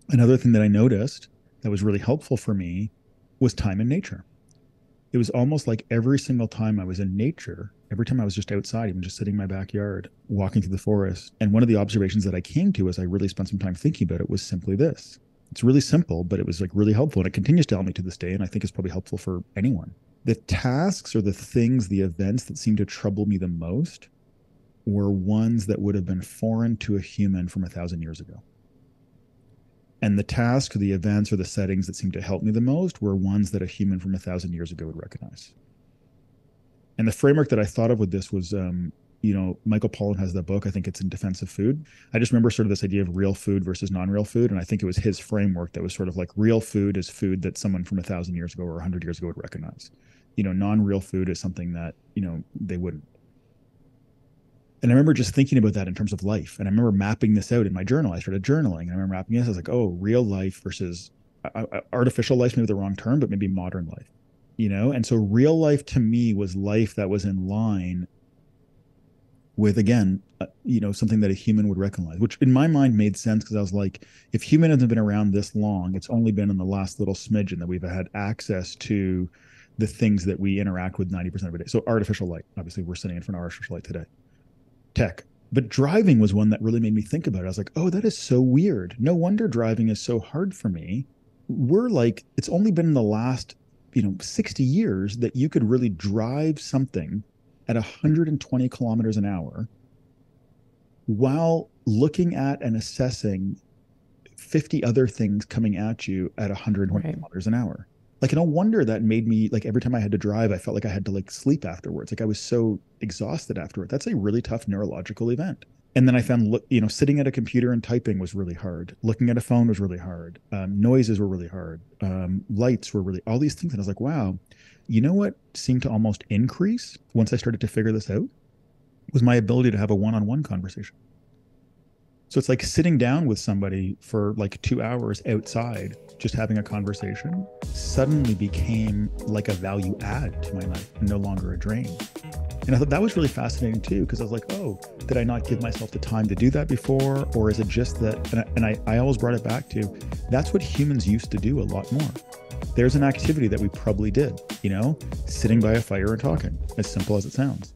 Another thing that I noticed that was really helpful for me was time in nature. It was almost like every single time I was in nature, every time I was just outside, even just sitting in my backyard, walking through the forest. And one of the observations that I came to as I really spent some time thinking about it was simply this. It's really simple, but it was like really helpful. And it continues to help me to this day. And I think it's probably helpful for anyone. The tasks or the things, the events that seemed to trouble me the most were ones that would have been foreign to a human from 1,000 years ago. And the tasks, or the events, or the settings that seemed to help me the most were ones that a human from 1,000 years ago would recognize. And the framework that I thought of with this was, Michael Pollan has that book. I think it's In Defense of Food. I just remember sort of this idea of real food versus non-real food. And I think it was his framework that was sort of like real food is food that someone from 1,000 years ago or 100 years ago would recognize. Non-real food is something that, they wouldn't. And I remember just thinking about that in terms of life. And I remember mapping this out in my journal. I started journaling and I remember mapping this. I was like, oh, real life versus artificial life, maybe the wrong term, but maybe modern life. And so real life to me was life that was in line with, again, something that a human would recognize, which in my mind made sense because I was like, if human hasn't been around this long, it's only been in the last little smidgen that we've had access to the things that we interact with 90% of the day. So artificial light, obviously we're sitting in front of artificial light today. Tech. But driving was one that really made me think about it. I was like, oh, that is so weird. No wonder driving is so hard for me. We're like, it's only been in the last, 60 years that you could really drive something at 120 kilometers an hour while looking at and assessing 50 other things coming at you at 120 Right. kilometers an hour. Like, no wonder that made me like every time I had to drive, I felt like I had to like sleep afterwards. Like I was so exhausted afterward. That's a really tough neurological event. And then I found, sitting at a computer and typing was really hard. Looking at a phone was really hard. Noises were really hard. Lights were really, all these things. And I was like, wow, you know what seemed to almost increase once I started to figure this out was my ability to have a one-on-one conversation. So it's like sitting down with somebody for like 2 hours outside, just having a conversation, suddenly became like a value add to my life and no longer a drain. And I thought that was really fascinating too, because I was like, oh, did I not give myself the time to do that before? Or is it just that? And I always brought it back to that's what humans used to do a lot more. There's an activity that we probably did, sitting by a fire and talking, as simple as it sounds.